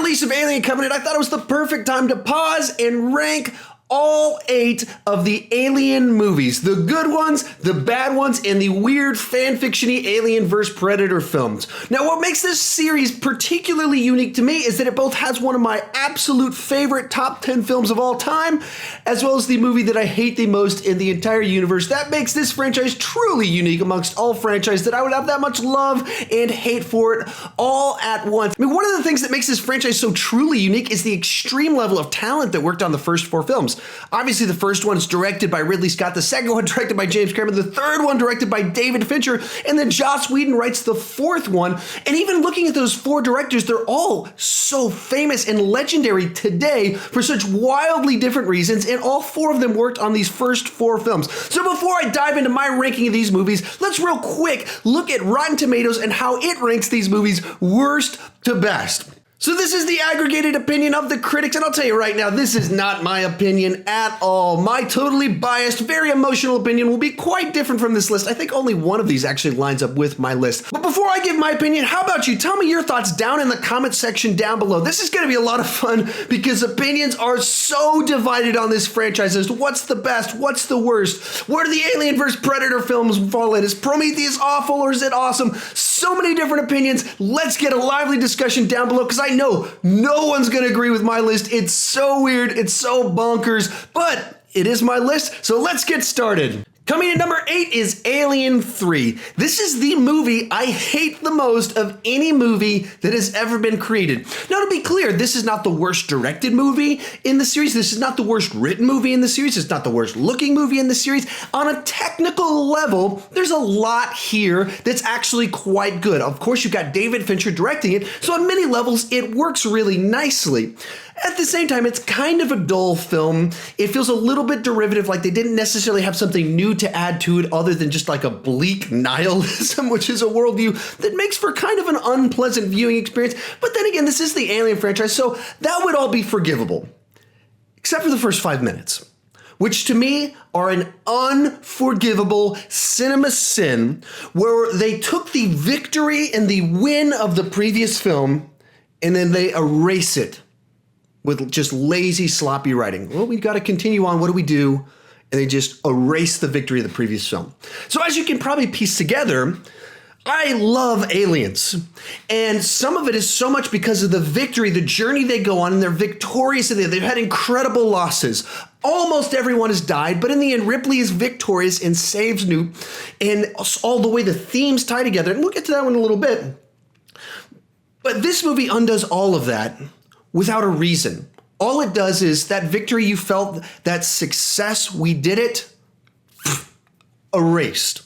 release of Alien Covenant, I thought it was the perfect time to pause and rank all 8 of the Alien movies. The good ones, the bad ones, and the weird fanfiction-y Alien vs. Predator films. Now, what makes this series particularly unique to me is that it both has one of my absolute favorite top 10 films of all time, as well as the movie that I hate the most in the entire universe. That makes this franchise truly unique amongst all franchises that I would have that much love and hate for it all at once. I mean, one of the things that makes this franchise so truly unique is the extreme level of talent that worked on the first 4 films. Obviously, the first one is directed by Ridley Scott, the second one directed by James Cameron, the third one directed by David Fincher, and then Joss Whedon writes the 4th one. And even looking at those 4 directors, they're all so famous and legendary today for such wildly different reasons, and all 4 of them worked on these first 4 films. So before I dive into my ranking of these movies, let's real quick look at Rotten Tomatoes and how it ranks these movies worst to best. So this is the aggregated opinion of the critics, and I'll tell you right now, this is not my opinion at all. My totally biased, very emotional opinion will be quite different from this list. I think only one of these actually lines up with my list. But before I give my opinion, how about you? Tell me your thoughts down in the comment section down below. This is going to be a lot of fun because opinions are so divided on this franchise as to what's the best, what's the worst, where do the Alien vs. Predator films fall in? Is Prometheus awful or is it awesome? So many different opinions. Let's get a lively discussion down below because I know no one's going to agree with my list. It's so weird. It's so bonkers, but it is my list. So let's get started. Coming in number 8 is Alien 3. This is the movie I hate the most of any movie that has ever been created. Now, to be clear, this is not the worst directed movie in the series. This is not the worst written movie in the series. It's not the worst looking movie in the series. On a technical level, there's a lot here that's actually quite good. Of course, you've got David Fincher directing it, so on many levels, it works really nicely. At the same time, it's kind of a dull film. It feels a little bit derivative, like they didn't necessarily have something new to add to it other than just like a bleak nihilism, which is a worldview that makes for kind of an unpleasant viewing experience. But then again, this is the Alien franchise, so that would all be forgivable, except for the first 5 minutes, which to me are an unforgivable cinema sin, where they took the victory and the win of the previous film and then they erase it with just lazy, sloppy writing. Well, we've got to continue on. What do we do? And they just erase the victory of the previous film. So as you can probably piece together, I love Aliens. And some of it is so much because of the victory, the journey they go on, and they're victorious. And they've had incredible losses. Almost everyone has died, but in the end, Ripley is victorious and saves Newt. And all the way the themes tie together. And we'll get to that one in a little bit. But this movie undoes all of that without a reason. All it does is that victory you felt, that success, we did it, erased.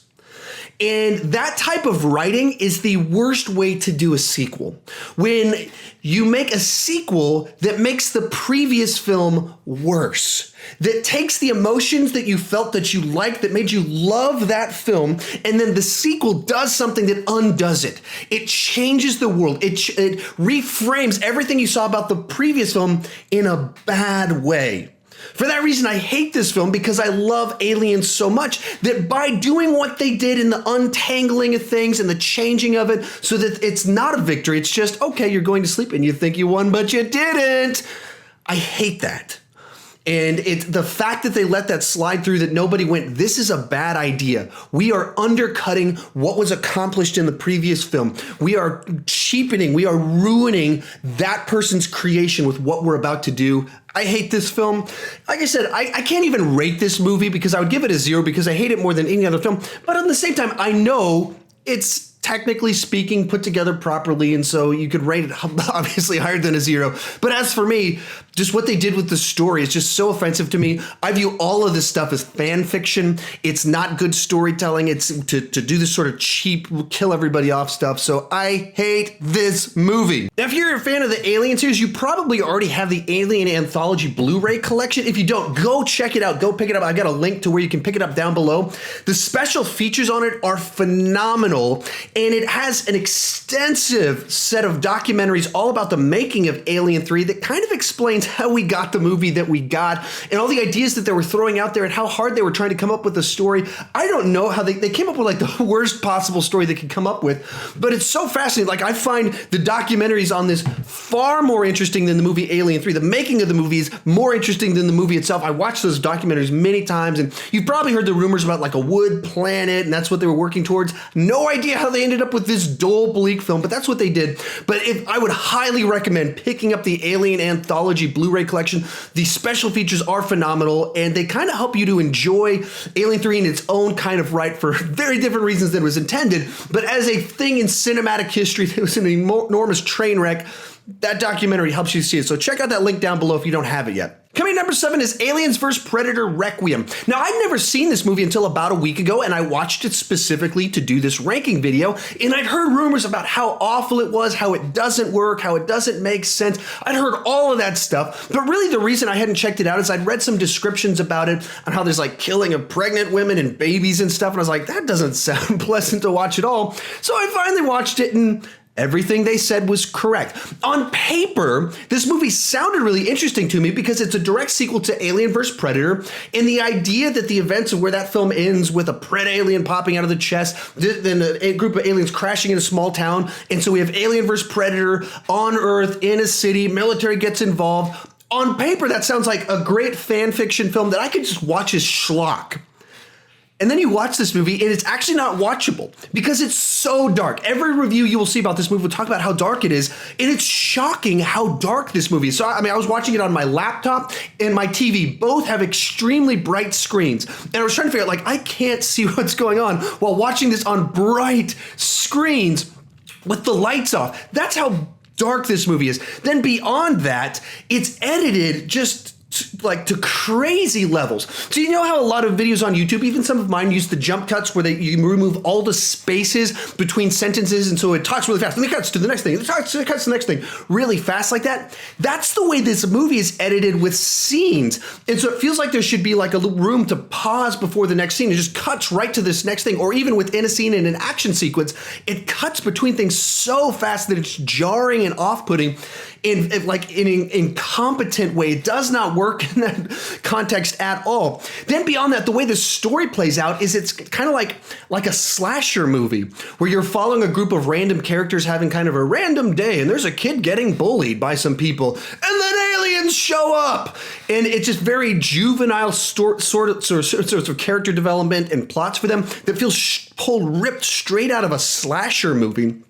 And that type of writing is the worst way to do a sequel. When you make a sequel that makes the previous film worse, that takes the emotions that you felt that you liked, that made you love that film, and then the sequel does something that undoes it. It changes the world. It reframes everything you saw about the previous film in a bad way. For that reason, I hate this film because I love Aliens so much that by doing what they did in the untangling of things and the changing of it so that it's not a victory, it's just, okay, you're going to sleep and you think you won, but you didn't. I hate that. And the fact that they let that slide through, that nobody went, this is a bad idea. We are undercutting what was accomplished in the previous film. We are cheapening, we are ruining that person's creation with what we're about to do. I hate this film. Like I said, I can't even rate this movie because I would give it a 0 because I hate it more than any other film. But at the same time, I know it's technically speaking put together properly, and so you could rate it obviously higher than a 0. But as for me, just what they did with the story is just so offensive to me. I view all of this stuff as fan fiction. It's not good storytelling. It's to do this sort of cheap, kill everybody off stuff. So I hate this movie. Now, if you're a fan of the Alien series, you probably already have the Alien Anthology Blu-ray collection. If you don't, go check it out. Go pick it up. I got a link to where you can pick it up down below. The special features on it are phenomenal. And it has an extensive set of documentaries all about the making of Alien 3 that kind of explains how we got the movie that we got and all the ideas that they were throwing out there and how hard they were trying to come up with a story. I don't know how they came up with like the worst possible story they could come up with, but it's so fascinating. Like, I find the documentaries on this far more interesting than the movie Alien 3. The making of the movie is more interesting than the movie itself. I watched those documentaries many times, and you've probably heard the rumors about like a wood planet, and that's what they were working towards. No idea how they ended up with this dull, bleak film, but that's what they did. But I would highly recommend picking up the Alien Anthology Blu-ray collection. The special features are phenomenal, and they kind of help you to enjoy Alien 3 in its own kind of right for very different reasons than was intended. But as a thing in cinematic history that was an enormous train wreck, that documentary helps you see it. So check out that link down below if you don't have it yet. Coming number 7 is Aliens vs. Predator Requiem. Now, I'd never seen this movie until about a week ago, and I watched it specifically to do this ranking video, and I'd heard rumors about how awful it was, how it doesn't work, how it doesn't make sense. I'd heard all of that stuff, but really the reason I hadn't checked it out is I'd read some descriptions about it on how there's like killing of pregnant women and babies and stuff, and I was like, that doesn't sound pleasant to watch at all. So I finally watched it, and everything they said was correct. On paper, this movie sounded really interesting to me because it's a direct sequel to Alien vs. Predator, and the idea that the events of where that film ends with a pred alien popping out of the chest, then a group of aliens crashing in a small town, and so we have Alien vs. Predator on Earth in a city, military gets involved. On paper, that sounds like a great fan fiction film that I could just watch as schlock. And then you watch this movie, and it's actually not watchable because it's so dark. Every review you will see about this movie will talk about how dark it is, and it's shocking how dark this movie is. So, I mean, I was watching it on my laptop and my TV. Both have extremely bright screens, and I was trying to figure out, like, I can't see what's going on while watching this on bright screens with the lights off. That's how dark this movie is. Then beyond that, it's edited just like to crazy levels. So you know how a lot of videos on YouTube, even some of mine, use the jump cuts where you remove all the spaces between sentences, and so it talks really fast, and it cuts to the next thing, it cuts to the next thing really fast like that. That's the way this movie is edited with scenes, and so it feels like there should be like a little room to pause before the next scene. It just cuts right to this next thing, or even within a scene in an action sequence, it cuts between things so fast that it's jarring and off-putting in an incompetent way. It does not work in that context at all. Then beyond that, the way the story plays out is it's kind of like a slasher movie where you're following a group of random characters having kind of a random day, and there's a kid getting bullied by some people, and then aliens show up, and it's just very juvenile sorts of character development and plots for them that feels ripped straight out of a slasher movie.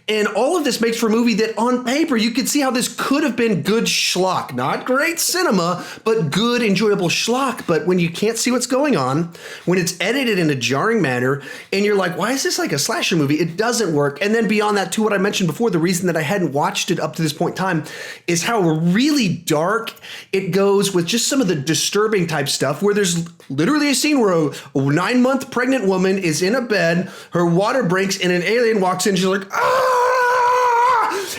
And all of this makes for a movie that on paper, you could see how this could have been good schlock. Not great cinema, but good, enjoyable schlock. But when you can't see what's going on, when it's edited in a jarring manner, and you're like, why is this like a slasher movie? It doesn't work. And then beyond that, too, what I mentioned before, the reason that I hadn't watched it up to this point in time is how really dark it goes with just some of the disturbing type stuff, where there's literally a scene where a 9-month pregnant woman is in a bed, her water breaks, and an alien walks in, and she's like, ah!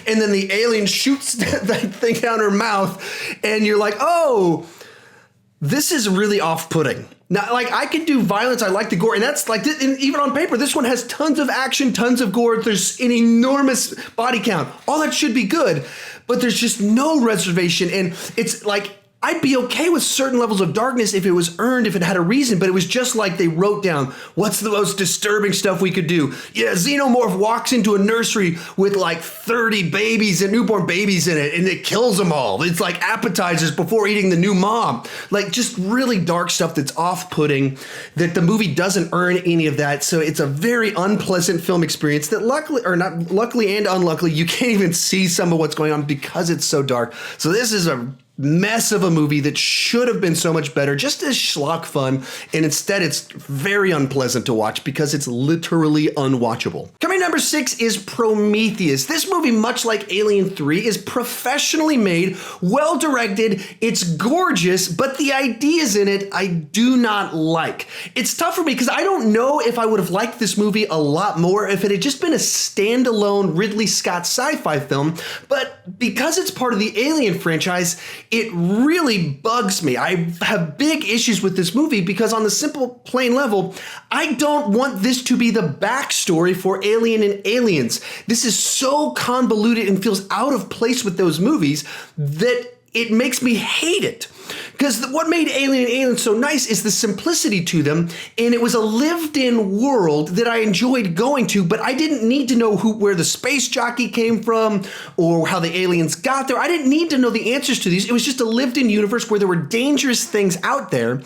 And then the alien shoots that thing down her mouth, and you're like, oh, this is really off-putting. Now, like, I could do violence, I like the gore, and that's like, and even on paper, this one has tons of action, tons of gore, there's an enormous body count. All that should be good, but there's just no reservation, and it's like, I'd be okay with certain levels of darkness if it was earned, if it had a reason, but it was just like they wrote down, what's the most disturbing stuff we could do? Yeah, Xenomorph walks into a nursery with like 30 babies and newborn babies in it, and it kills them all. It's like appetizers before eating the new mom. Like, just really dark stuff that's off-putting, that the movie doesn't earn any of that. So it's a very unpleasant film experience that luckily and unluckily, you can't even see some of what's going on because it's so dark. So this is a mess of a movie that should have been so much better, just as schlock fun, and instead it's very unpleasant to watch because it's literally unwatchable. Coming number 6 is Prometheus. This movie, much like Alien 3, is professionally made, well directed, it's gorgeous, but the ideas in it I do not like. It's tough for me because I don't know if I would have liked this movie a lot more if it had just been a standalone Ridley Scott sci-fi film, but because it's part of the Alien franchise, it really bugs me. I have big issues with this movie because on the simple, plain level, I don't want this to be the backstory for Alien and Aliens. This is so convoluted and feels out of place with those movies that it makes me hate it. Because what made Alien and Aliens so nice is the simplicity to them, and it was a lived-in world that I enjoyed going to, but I didn't need to know where the space jockey came from or how the aliens got there. I didn't need to know the answers to these. It was just a lived-in universe where there were dangerous things out there,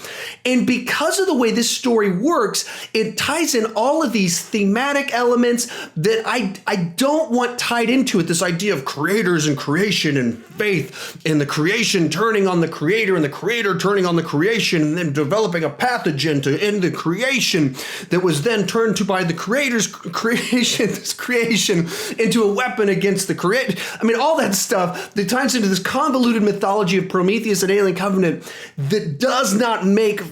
and because of the way this story works, it ties in all of these thematic elements that I don't want tied into it, this idea of creators and creation and faith and the creation turning on the creator and the creator turning on the creation and then developing a pathogen to end the creation that was then turned to by the creator's creation into a weapon against the creator. I mean, all that stuff that ties into this convoluted mythology of Prometheus and Alien Covenant that does not make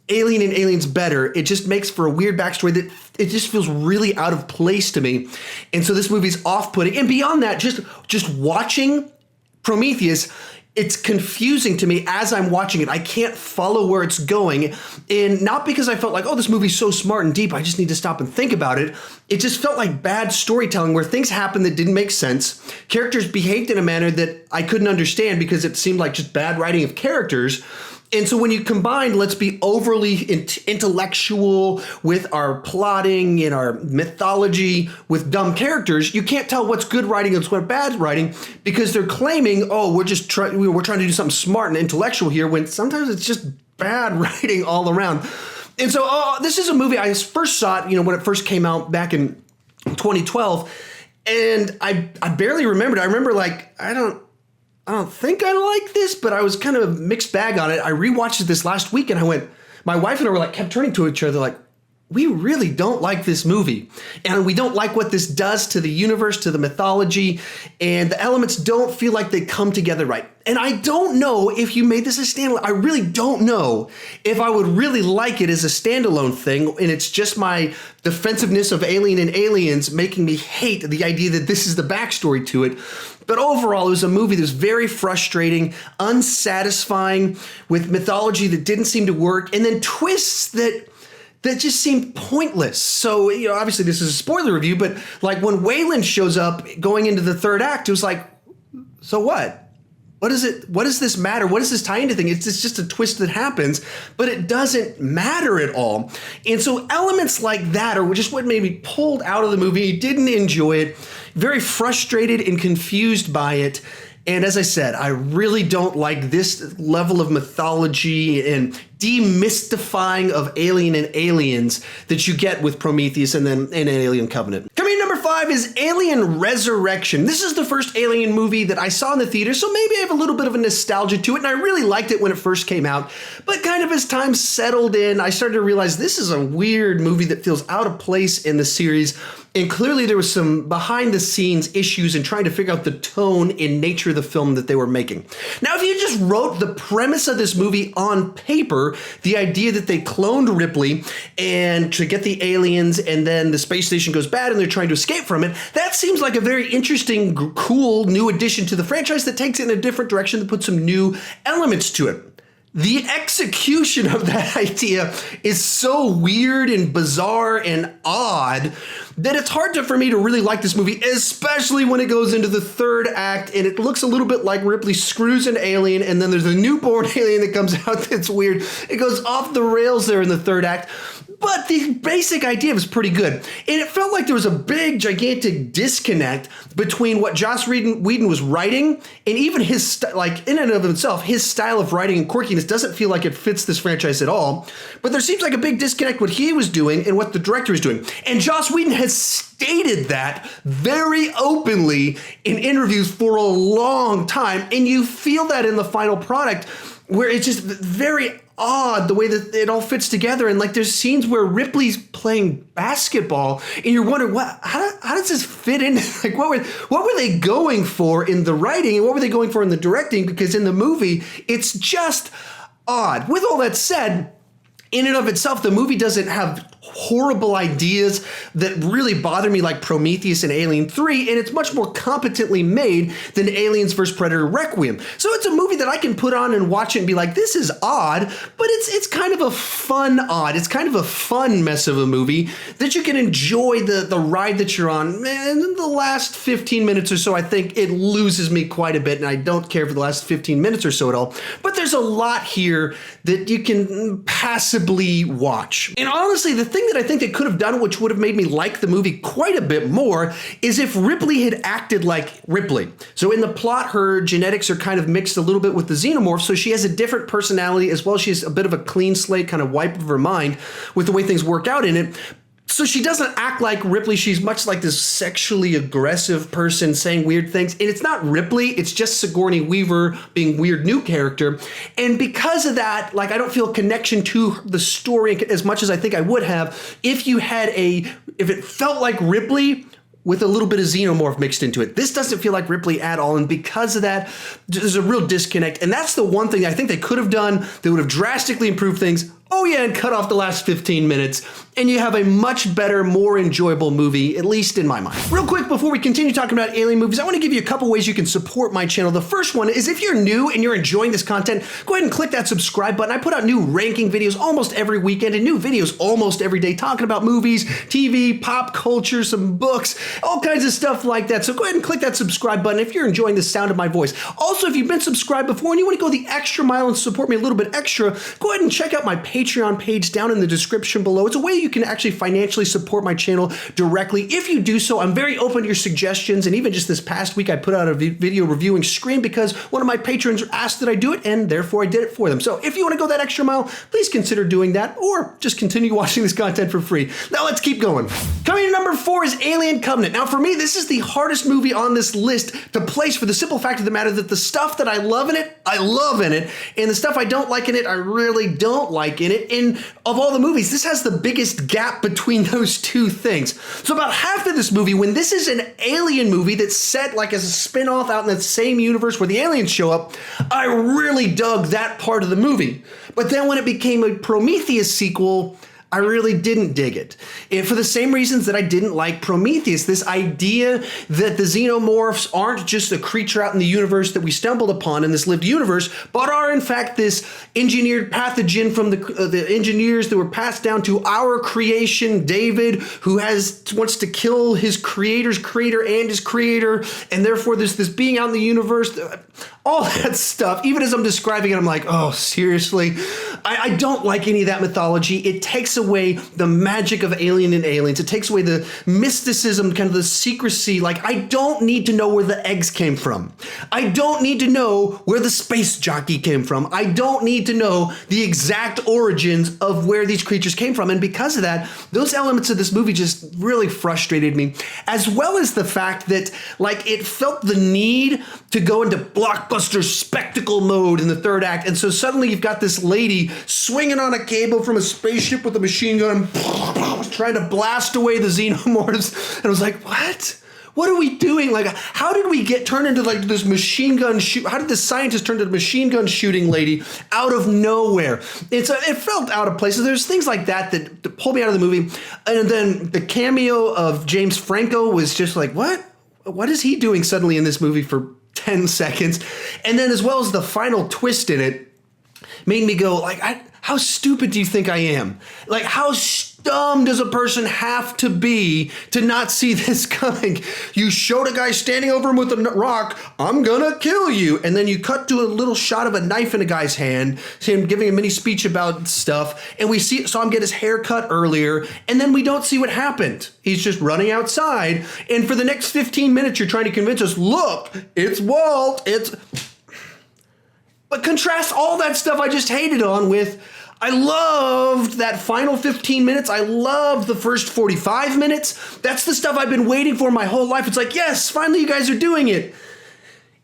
Alien and Aliens better. It just makes for a weird backstory that it just feels really out of place to me. And so this movie's off-putting. And beyond that, just watching Prometheus, it's confusing to me as I'm watching it. I can't follow where it's going. And not because I felt like, oh, this movie's so smart and deep, I just need to stop and think about it. It just felt like bad storytelling where things happened that didn't make sense. Characters behaved in a manner that I couldn't understand because it seemed like just bad writing of characters. And so when you combine, let's be overly intellectual with our plotting and our mythology with dumb characters, you can't tell what's good writing and what's bad writing because they're claiming, oh, we're trying to do something smart and intellectual here when sometimes it's just bad writing all around. And so this is a movie, I first saw it, when it first came out back in 2012, and I barely remembered. I remember I don't think I like this, but I was kind of a mixed bag on it. I rewatched it this last week and my wife and I were kept turning to each other like, we really don't like this movie. And we don't like what this does to the universe, to the mythology, and the elements don't feel like they come together right. And I don't know if you made this a standalone. I really don't know if I would really like it as a standalone thing. And it's just my defensiveness of Alien and Aliens making me hate the idea that this is the backstory to it. But overall, it was a movie that was very frustrating, unsatisfying, with mythology that didn't seem to work, and then twists that just seemed pointless. So, obviously this is a spoiler review, but when Wayland shows up going into the third act, it was like, so what? What does this matter? What does this tie into thing? It's just a twist that happens, but it doesn't matter at all. And so elements like that are just what made me pulled out of the movie, didn't enjoy it, very frustrated and confused by it. And as I said, I really don't like this level of mythology and demystifying of Alien and Aliens that you get with Prometheus and then an Alien Covenant. Coming in number 5 is Alien Resurrection. This is the first Alien movie that I saw in the theater, so maybe I have a little bit of a nostalgia to it, and I really liked it when it first came out. But kind of as time settled in, I started to realize this is a weird movie that feels out of place in the series. And clearly there was some behind the scenes issues in trying to figure out the tone and nature of the film that they were making. Now, if you just wrote the premise of this movie on paper, the idea that they cloned Ripley and to get the aliens and then the space station goes bad and they're trying to escape from it, that seems like a very interesting, cool new addition to the franchise that takes it in a different direction, that puts some new elements to it. The execution of that idea is so weird and bizarre and odd that it's hard for me to really like this movie, especially when it goes into the third act and it looks a little bit like Ripley screws an alien and then there's a newborn alien that comes out that's weird. It goes off the rails there in the third act. But the basic idea was pretty good. And it felt like there was a big, gigantic disconnect between what Joss Whedon was writing and even his, in and of himself, his style of writing and quirkiness doesn't feel like it fits this franchise at all. But there seems like a big disconnect what he was doing and what the director is doing. And Joss Whedon has stated that very openly in interviews for a long time. And you feel that in the final product where it's just very odd the way that it all fits together, and there's scenes where Ripley's playing basketball and you're wondering how does this fit in? What were they going for in the writing and what were they going for in the directing? Because in the movie it's just odd. With all that said, in and of itself, the movie doesn't have horrible ideas that really bother me, like Prometheus and Alien 3, and it's much more competently made than Aliens vs. Predator Requiem. So it's a movie that I can put on and watch it and be like, this is odd, but it's kind of a fun odd. It's kind of a fun mess of a movie that you can enjoy the ride that you're on. And in the last 15 minutes or so, I think it loses me quite a bit, and I don't care for the last 15 minutes or so at all. But there's a lot here that you can passably watch. And honestly, the thing that I think they could have done, which would have made me like the movie quite a bit more, is if Ripley had acted like Ripley. So in the plot, her genetics are kind of mixed a little bit with the xenomorph, so she has a different personality as well. She's a bit of a clean slate kind of wipe of her mind with the way things work out in it. So she doesn't act like Ripley. She's much like this sexually aggressive person saying weird things. And it's not Ripley. It's just Sigourney Weaver being weird new character. And because of that, like, I don't feel a connection to the story as much as I think I would have if it felt like Ripley with a little bit of xenomorph mixed into it. This doesn't feel like Ripley at all, and because of that, there's a real disconnect, and that's the one thing I think they could have done that would have drastically improved things. Oh yeah, and cut off the last 15 minutes, and you have a much better, more enjoyable movie, at least in my mind. Real quick, before we continue talking about alien movies, I want to give you a couple ways you can support my channel. The first one is if you're new and you're enjoying this content, go ahead and click that subscribe button. I put out new ranking videos almost every weekend and new videos almost every day talking about movies, TV, pop culture, some books, all kinds of stuff like that. So go ahead and click that subscribe button if you're enjoying the sound of my voice. Also, if you've been subscribed before and you want to go the extra mile and support me a little bit extra, go ahead and check out my Patreon page down in the description below. It's a way you can actually financially support my channel directly. If you do so, I'm very open to your suggestions, and even just this past week I put out a video reviewing Scream because one of my patrons asked that I do it, and therefore I did it for them. So if you want to go that extra mile, please consider doing that, or just continue watching this content for free. Now let's keep going. Coming in number 4 is Alien Covenant. Now for me, this is the hardest movie on this list to place for the simple fact of the matter that the stuff that I love in it, I love in it, and the stuff I don't like in it, I really don't like in it. And of all the movies, this has the biggest gap between those two things. So about half of this movie, when this is an alien movie that's set like as a spin-off out in that same universe where the aliens show up, I really dug that part of the movie. But then when it became a Prometheus sequel, I really didn't dig it. And for the same reasons that I didn't like Prometheus, this idea that the xenomorphs aren't just a creature out in the universe that we stumbled upon in this lived universe, but are in fact this engineered pathogen from the engineers that were passed down to our creation, David, who wants to kill his creator's creator and his creator, and therefore there's this being out in the universe. All that stuff, even as I'm describing it, I'm like, oh, seriously? I don't like any of that mythology. It takes away the magic of Alien and Aliens. It takes away the mysticism, kind of the secrecy. Like, I don't need to know where the eggs came from. I don't need to know where the space jockey came from. I don't need to know the exact origins of where these creatures came from. And because of that, those elements of this movie just really frustrated me, as well as the fact that, like, it felt the need to go into blockbuster spectacle mode in the third act. And so suddenly you've got this lady swinging on a cable from a spaceship with a machine gun, trying to blast away the xenomorphs. And I was like, what? What are we doing? Like, how did we turn into like this machine gun shoot? How did the scientist turn into the machine gun shooting lady out of nowhere? It felt out of place. So there's things like that pulled me out of the movie. And then the cameo of James Franco was just like, what? What is he doing suddenly in this movie for 10 seconds? And then as well as the final twist in it made me go like, how stupid do you think I am? Like, how dumb does a person have to be to not see this coming? You showed a guy standing over him with a rock, I'm gonna kill you. And then you cut to a little shot of a knife in a guy's hand, see him giving a mini speech about stuff. And we saw him get his hair cut earlier. And then we don't see what happened. He's just running outside. And for the next 15 minutes, you're trying to convince us, look, it's Walt, But contrast all that stuff I just hated on with, I loved that final 15 minutes. I loved the first 45 minutes. That's the stuff I've been waiting for my whole life. It's like, yes, finally you guys are doing it.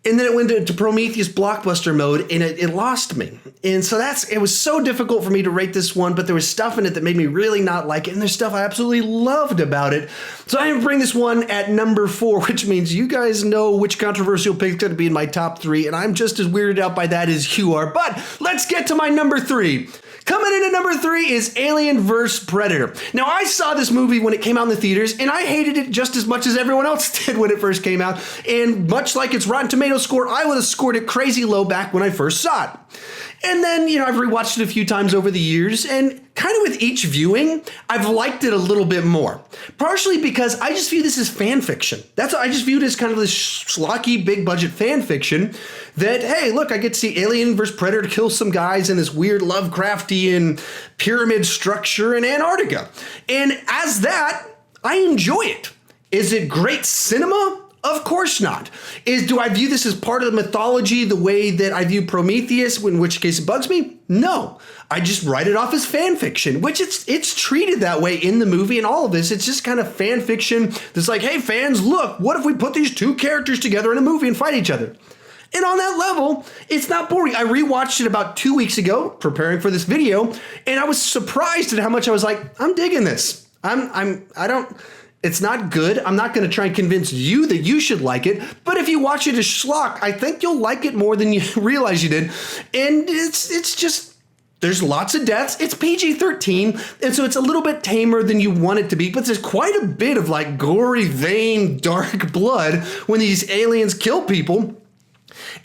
And then it went into Prometheus blockbuster mode, and it lost me. And so it was so difficult for me to rate this one, but there was stuff in it that made me really not like it, and there's stuff I absolutely loved about it. So I'm going to bring this one at number 4, which means you guys know which controversial pick is going to be in my top 3, and I'm just as weirded out by that as you are. But let's get to my number 3. Coming in at number 3 is Alien vs. Predator. Now, I saw this movie when it came out in the theaters, and I hated it just as much as everyone else did when it first came out. And much like its Rotten Tomatoes score, I would have scored it crazy low back when I first saw it. And then, I've rewatched it a few times over the years, and kind of with each viewing, I've liked it a little bit more. Partially because I just view this as fan fiction. I just view it as kind of this schlocky, big budget fan fiction that, hey, look, I get to see Alien vs. Predator kill some guys in this weird Lovecraftian pyramid structure in Antarctica. And as that, I enjoy it. Is it great cinema? Of course not. Do I view this as part of the mythology the way that I view Prometheus, in which case it bugs me? No. I just write it off as fan fiction, which it's treated that way in the movie and all of this. It's just kind of fan fiction that's like, hey, fans, look, what if we put these two characters together in a movie and fight each other? And on that level, it's not boring. I rewatched it about 2 weeks ago, preparing for this video, and I was surprised at how much I was like, I'm digging this. It's not good. I'm not going to try and convince you that you should like it. But if you watch it as schlock, I think you'll like it more than you realize you did. And it's just, there's lots of deaths. It's PG-13. And so it's a little bit tamer than you want it to be. But there's quite a bit of like gory, vein, dark blood when these aliens kill people.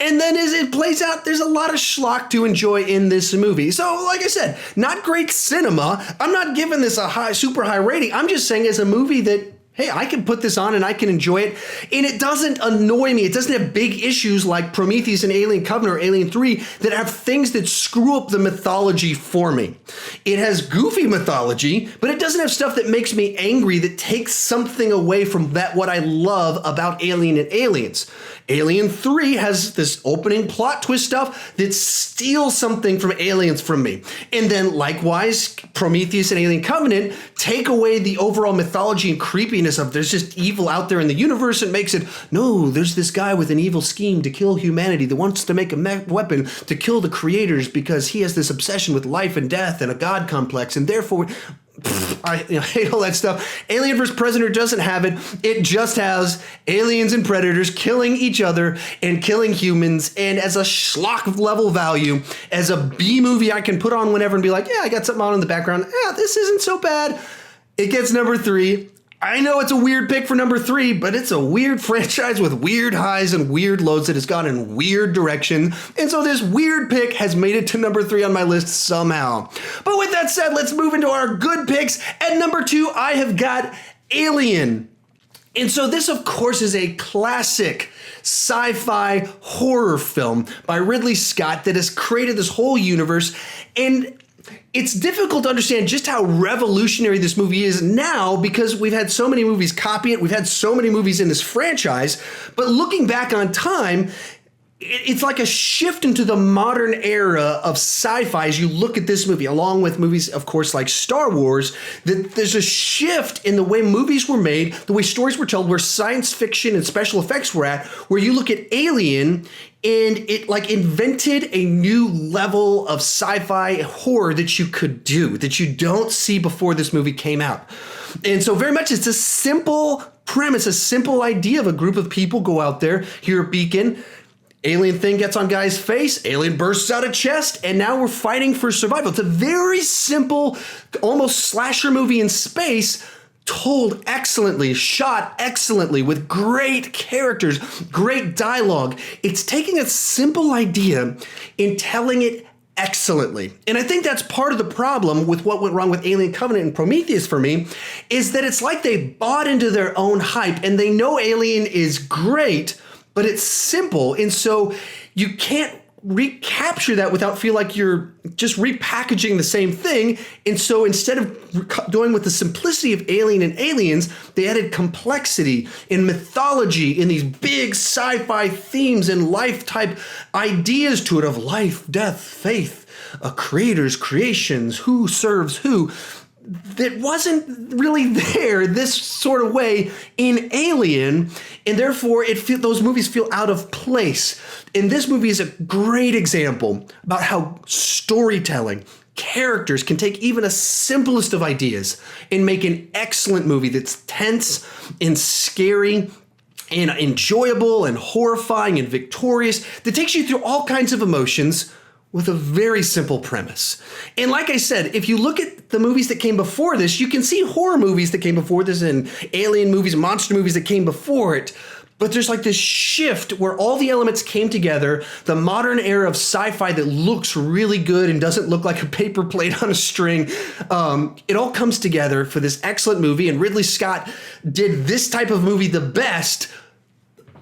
And then as it plays out, there's a lot of schlock to enjoy in this movie. So, like I said, not great cinema. I'm not giving this a super high rating. I'm just saying as a movie that, hey, I can put this on and I can enjoy it. And it doesn't annoy me. It doesn't have big issues like Prometheus and Alien Covenant or Alien 3 that have things that screw up the mythology for me. It has goofy mythology, but it doesn't have stuff that makes me angry that takes something away from what I love about Alien and Aliens. Alien 3 has this opening plot twist stuff that steals something from Aliens from me. And then likewise, Prometheus and Alien Covenant take away the overall mythology and creepiness of there's just evil out there in the universe and makes it, no, there's this guy with an evil scheme to kill humanity that wants to make a weapon to kill the creators because he has this obsession with life and death and a god complex, and therefore... I hate all that stuff. Alien vs. Predator doesn't have it. It just has aliens and predators killing each other and killing humans. And as a schlock level value, as a B movie I can put on whenever and be like, yeah, I got something on in the background. Yeah, this isn't so bad. It gets number 3. I know it's a weird pick for number 3, but it's a weird franchise with weird highs and weird lows that has gone in weird direction. And so this weird pick has made it to number 3 on my list somehow. But with that said, let's move into our good picks. At number 2, I have got Alien. And so this, of course, is a classic sci-fi horror film by Ridley Scott that has created this whole universe. And it's difficult to understand just how revolutionary this movie is now because we've had so many movies copy it. We've had so many movies in this franchise. But looking back on time, it's like a shift into the modern era of sci-fi as you look at this movie, along with movies, of course, like Star Wars, that there's a shift in the way movies were made, the way stories were told, where science fiction and special effects were at, where you look at Alien and it like invented a new level of sci-fi horror that you could do, that you don't see before this movie came out. And so very much it's a simple premise, a simple idea of a group of people go out there, here at Biehn, alien thing gets on guy's face, alien bursts out a chest, and now we're fighting for survival. It's a very simple, almost slasher movie in space, told excellently, shot excellently, with great characters, great dialogue. It's taking a simple idea and telling it excellently. And I think that's part of the problem with what went wrong with Alien Covenant and Prometheus for me, is that it's like they bought into their own hype and they know Alien is great, but it's simple. And so you can't recapture that without feel like you're just repackaging the same thing. And so instead of going with the simplicity of Alien and Aliens, they added complexity in mythology, in these big sci-fi themes and life type ideas to it of life, death, faith, creators, creations, who serves who. That wasn't really there this sort of way in Alien, and therefore those movies feel out of place. And this movie is a great example about how storytelling, characters can take even a simplest of ideas and make an excellent movie that's tense and scary and enjoyable and horrifying and victorious, that takes you through all kinds of emotions with a very simple premise. And like I said, if you look at the movies that came before this, you can see horror movies that came before this and alien movies, monster movies that came before it. But there's like this shift where all the elements came together, the modern era of sci-fi that looks really good and doesn't look like a paper plate on a string. It all comes together for this excellent movie. And Ridley Scott did this type of movie the best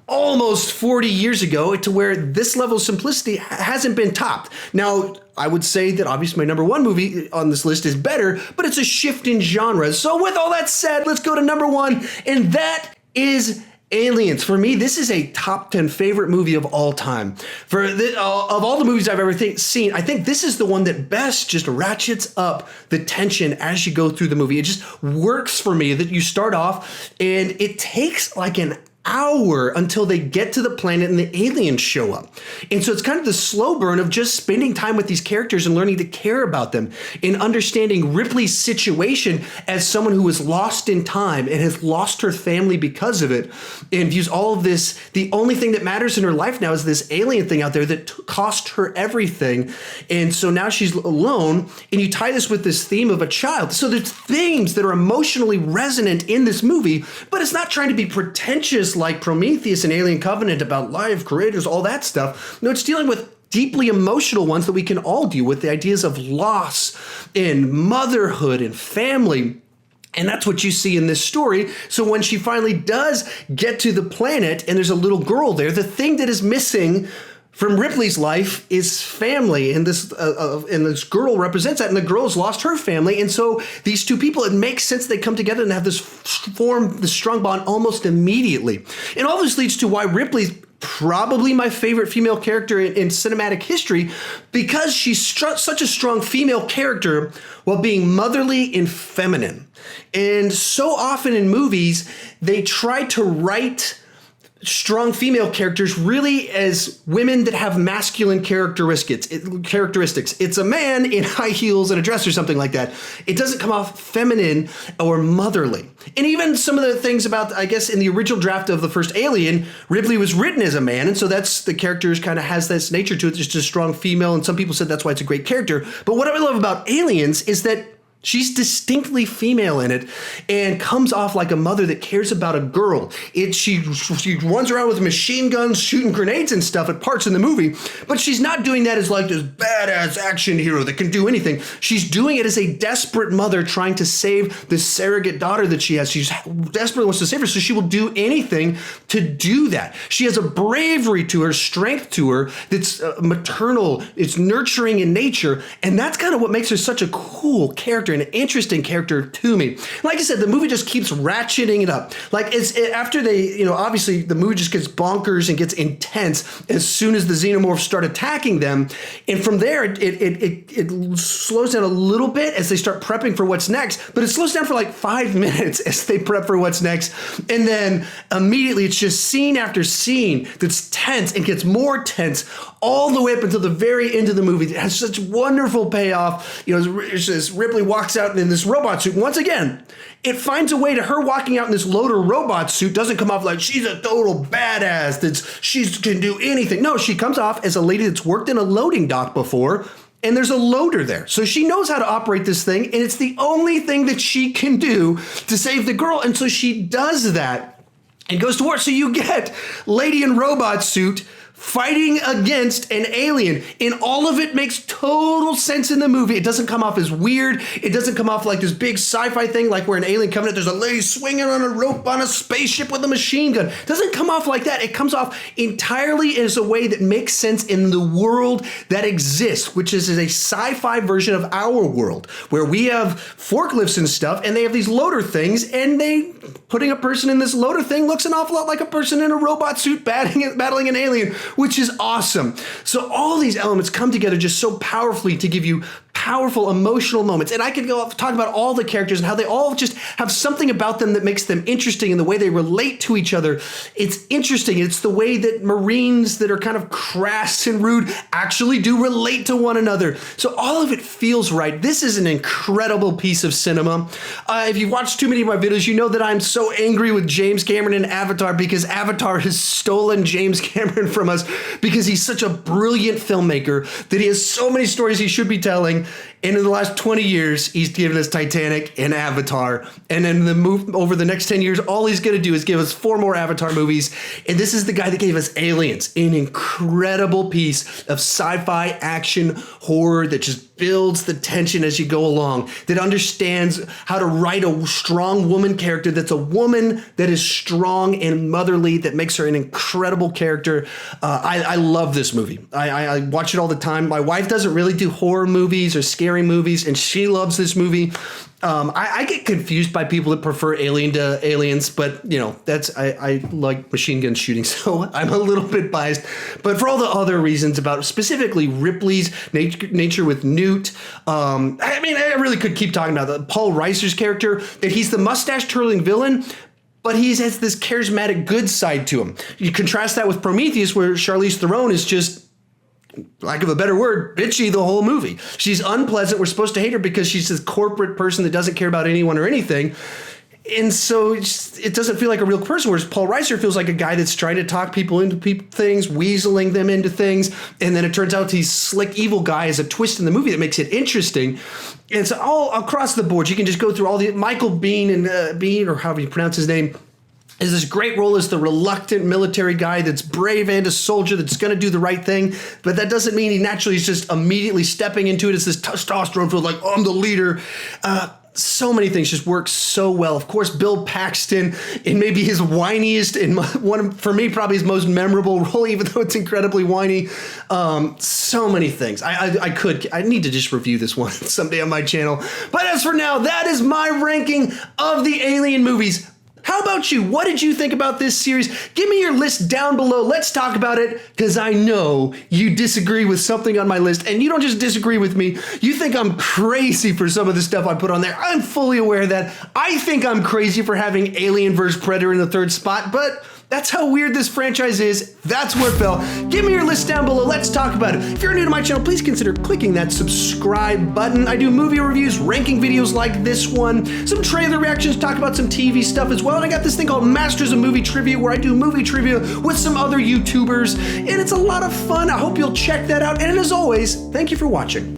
almost 40 years ago, to where this level of simplicity hasn't been topped. Now, I would say that obviously my number one movie on this list is better, but it's a shift in genre. So with all that said, let's go to number one, and that is Aliens. For me, this is a top 10 favorite movie of all time. Of all the movies I've ever seen, I think this is the one that best just ratchets up the tension as you go through the movie. It just works for me that you start off and it takes like an hour until they get to the planet and the aliens show up. And so it's kind of the slow burn of just spending time with these characters and learning to care about them and understanding Ripley's situation as someone who was lost in time and has lost her family because of it, and views all of this, the only thing that matters in her life now is this alien thing out there that cost her everything. And so now she's alone, and you tie this with this theme of a child. So there's themes that are emotionally resonant in this movie, but it's not trying to be pretentious like Prometheus and Alien Covenant about life, creators, all that stuff. No, it's dealing with deeply emotional ones that we can all deal with, the ideas of loss and motherhood and family. And that's what you see in this story. So when she finally does get to the planet and there's a little girl there, the thing that is missing from Ripley's life is family, and this girl represents that, and the girl's lost her family, and so these two people, it makes sense they come together and have this strong bond almost immediately. And all this leads to why Ripley's probably my favorite female character in cinematic history, because she's such a strong female character while being motherly and feminine. And so often in movies, they try to write strong female characters really as women that have masculine characteristics. It's a man in high heels and a dress or something like that. It doesn't come off feminine or motherly. And even some of the things about, I guess, in the original draft of the first Alien, Ripley was written as a man, and so that's the character kind of has this nature to it, just a strong female, and some people said that's why it's a great character. But what I love about Aliens is that she's distinctly female in it and comes off like a mother that cares about a girl. She runs around with machine guns, shooting grenades and stuff at parts in the movie, but she's not doing that as like this badass action hero that can do anything. She's doing it as a desperate mother trying to save the surrogate daughter that she has. She desperately wants to save her, so she will do anything to do that. She has a bravery to her, strength to her that's maternal, it's nurturing in nature, and that's kind of what makes her such a cool character, an interesting character to me. Like I said, the movie just keeps ratcheting it up. Like after they, obviously the movie just gets bonkers and gets intense as soon as the xenomorphs start attacking them. And from there, it slows down a little bit as they start prepping for what's next, but it slows down for like 5 minutes as they prep for what's next. And then immediately it's just scene after scene that's tense and gets more tense all the way up until the very end of the movie. It has such wonderful payoff. As Ripley walks out in this robot suit. Once again, it finds a way to her walking out in this loader robot suit doesn't come off like she's a total badass, she can do anything. No, she comes off as a lady that's worked in a loading dock before, and there's a loader there. So she knows how to operate this thing, and it's the only thing that she can do to save the girl. And so she does that and goes to war. So you get lady in robot suit fighting against an alien, and all of it makes total sense in the movie. It doesn't come off as weird. It doesn't come off like this big sci-fi thing, like where in Alien Covenant there's a lady swinging on a rope on a spaceship with a machine gun. It doesn't come off like that. It comes off entirely as a way that makes sense in the world that exists, which is a sci-fi version of our world, where we have forklifts and stuff, and they have these loader things, and putting a person in this loader thing looks an awful lot like a person in a robot suit battling an alien, which is awesome. So all these elements come together just so powerfully to give you powerful emotional moments. And I could go talk about all the characters and how they all just have something about them that makes them interesting, and the way they relate to each other. It's interesting. It's the way that Marines that are kind of crass and rude actually do relate to one another. So all of it feels right. This is an incredible piece of cinema. If you've watched too many of my videos, you know that I'm so angry with James Cameron and Avatar because Avatar has stolen James Cameron from us because he's such a brilliant filmmaker that he has so many stories he should be telling. And in the last 20 years, he's given us Titanic and Avatar. And then over the next 10 years, all he's going to do is give us 4 more Avatar movies. And this is the guy that gave us Aliens, an incredible piece of sci-fi action horror that just builds the tension as you go along, that understands how to write a strong woman character that's a woman that is strong and motherly, that makes her an incredible character. I love this movie. I watch it all the time. My wife doesn't really do horror movies or scary movies, and she loves this movie. I get confused by people that prefer Alien to Aliens, but you know, I like machine gun shooting, so I'm a little bit biased. But for all the other reasons about specifically Ripley's nature with Newt, I mean, I really could keep talking about Paul Reiser's character, that he's the mustache twirling villain, but he has this charismatic good side to him. You contrast that with Prometheus, where Charlize Theron is just, lack of a better word, bitchy the whole movie. She's unpleasant. We're supposed to hate her because she's this corporate person that doesn't care about anyone or anything. And so it doesn't feel like a real person, whereas Paul Reiser feels like a guy that's trying to talk people into things, weaseling them into things, and then it turns out he's slick evil guy as a twist in the movie that makes it interesting. And so all across the board, you can just go through all the Michael Biehn and Biehn, or however you pronounce his name, is this great role as the reluctant military guy that's brave and a soldier that's going to do the right thing. But that doesn't mean he naturally is just immediately stepping into it as this testosterone filled, like, oh, I'm the leader. So many things just work so well. Of course, Bill Paxton in maybe his whiniest and for me, probably his most memorable role, even though it's incredibly whiny. So many things. I need to just review this one someday on my channel. But as for now, that is my ranking of the Alien movies. How about you? What did you think about this series? Give me your list down below. Let's talk about it, because I know you disagree with something on my list, and you don't just disagree with me. You think I'm crazy for some of the stuff I put on there. I'm fully aware of that. I think I'm crazy for having Alien vs. Predator in the 3rd spot, but that's how weird this franchise is. That's where it fell. Give me your list down below. Let's talk about it. If you're new to my channel, please consider clicking that subscribe button. I do movie reviews, ranking videos like this one, some trailer reactions, talk about some TV stuff as well. And I got this thing called Masters of Movie Trivia, where I do movie trivia with some other YouTubers, and it's a lot of fun. I hope you'll check that out. And as always, thank you for watching.